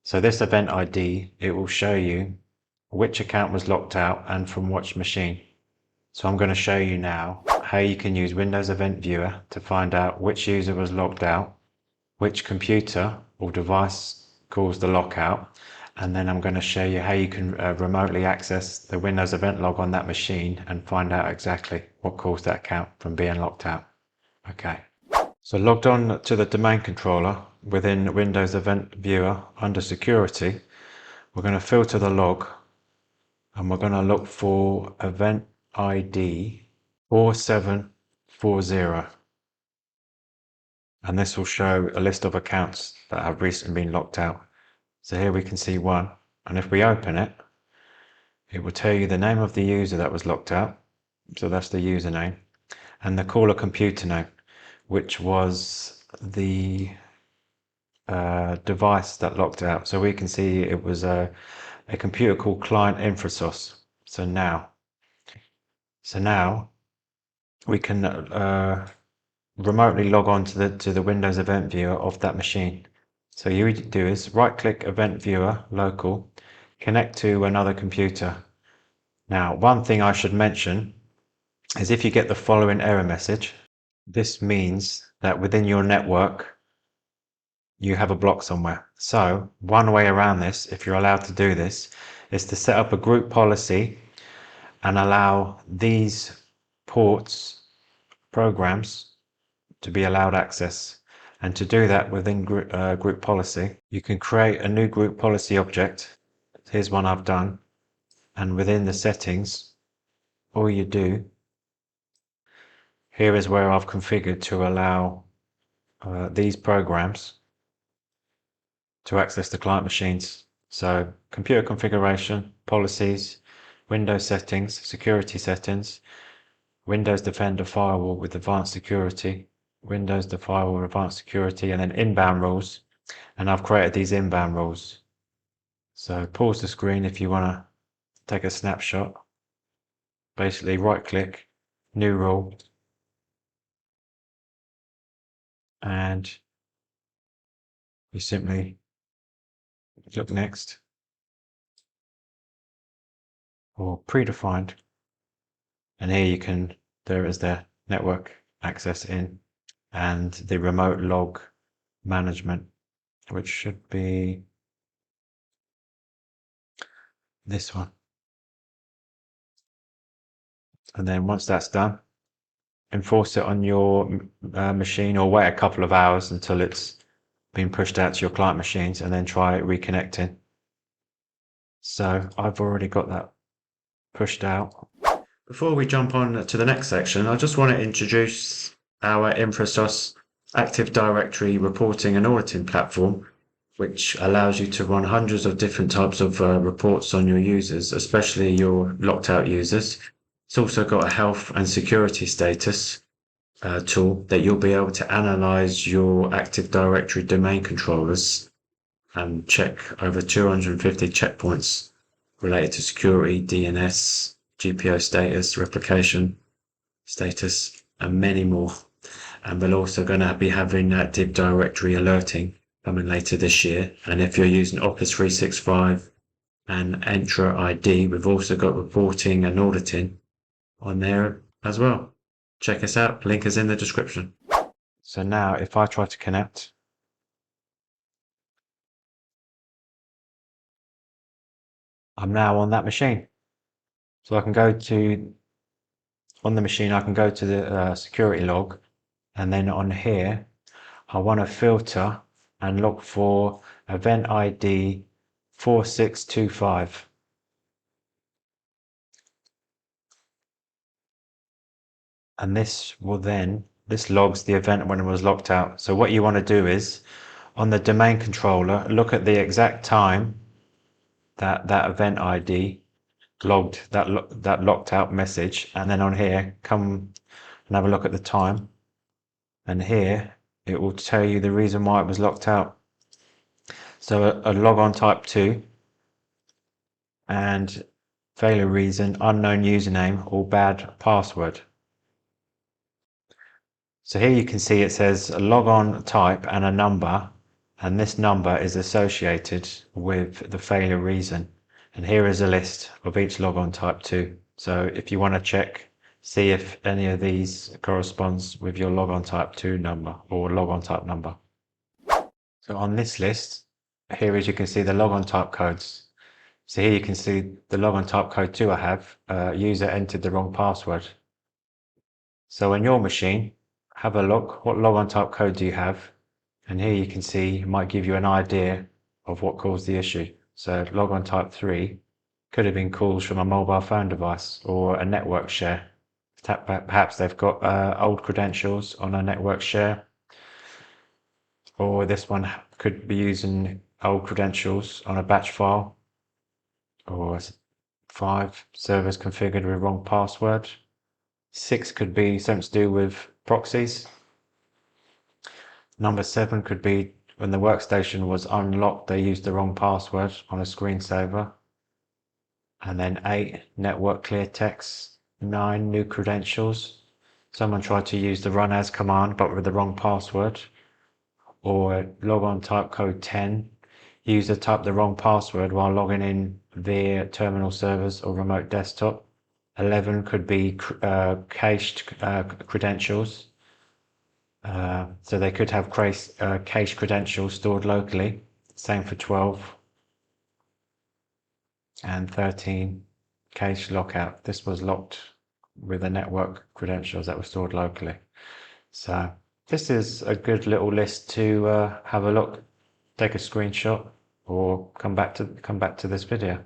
So this event ID, it will show you which account was locked out and from which machine. So I'm going to show you now how you can use Windows Event Viewer to find out which user was logged out, which computer or device caused the lockout, and then I'm going to show you how you can remotely access the Windows event log on that machine and find out exactly what caused that account from being locked out. Okay, so logged on to the domain controller within Windows Event Viewer under Security, we're going to filter the log and we're going to look for event ID 4740. And this will show a list of accounts that have recently been locked out. So here we can see one, and if we open it, it will tell you the name of the user that was locked out. So that's the username, and the caller computer name, which was the device that locked out. So we can see it was a computer called client InfraSOS. So now we can remotely log on to the Windows Event Viewer of that machine. So you do is right click Event Viewer Local, connect to another computer. Now, one thing I should mention is if you get the following error message, this means that within your network you have a block somewhere. So one way around this, if you're allowed to do this, is to set up a group policy and allow these programs to be allowed access. And to do that within group policy, you can create a new group policy object. Here's one I've done. And within the settings, all you do, here is where I've configured to allow these programs to access the client machines. So computer configuration, policies, Windows settings, security settings, Windows Defender firewall with advanced security, Windows the firewall with advanced security, and then inbound rules. And I've created these inbound rules. So pause the screen if you want to take a snapshot. Basically right click, new rule, and you simply click next, or predefined, and here you can, there is the network access in and the remote log management, which should be this one. And then once that's done, enforce it on your machine, or wait a couple of hours until it's been pushed out to your client machines, and then try reconnecting. So I've already got that pushed out. Before we jump on to the next section, I just want to introduce our InfraSOS Active Directory reporting and auditing platform, which allows you to run hundreds of different types of reports on your users, especially your locked out users. It's also got a health and security status tool that you'll be able to analyze your Active Directory domain controllers and check over 250 checkpoints related to security, DNS, GPO status, replication status, and many more. And we're also going to be having Active Directory alerting coming later this year. And if you're using Office 365 and Entra ID, we've also got reporting and auditing on there as well. Check us out, link is in the description. So now if I try to connect, I'm now on that machine. So I can go to, on the machine, I can go to the security log, and then on here, I want to filter and look for event ID 4625. And this will then, this logs the event when it was locked out. So what you want to do is, on the domain controller, look at the exact time that that event ID logged that locked out message, and then on here come and have a look at the time, and here it will tell you the reason why it was locked out. So a logon type 2 and failure reason unknown username or bad password. So here you can see it says a logon type and a number, and this number is associated with the failure reason. And here is a list of each logon type 2. So if you want to check, see if any of these corresponds with your logon type 2 number or logon type number. So on this list, here as you can see the logon type codes. So here you can see the logon type code 2 I have, user entered the wrong password. So on your machine, have a look, what logon type code do you have? And here you can see, it might give you an idea of what caused the issue. So logon type 3 could have been calls from a mobile phone device or a network share. Perhaps they've got old credentials on a network share, or this one could be using old credentials on a batch file, or 5 servers configured with wrong password. 6 could be something to do with proxies. Number 7 could be when the workstation was unlocked, they used the wrong password on a screensaver. And then 8, network clear text. 9, new credentials. Someone tried to use the run as command but with the wrong password. Or logon type code 10, user typed the wrong password while logging in via terminal servers or remote desktop. 11 could be cached credentials. So they could have cached credentials stored locally. Same for 12. And 13, cached lockout. This was locked with the network credentials that were stored locally. So this is a good little list to have a look, take a screenshot, or come back to this video.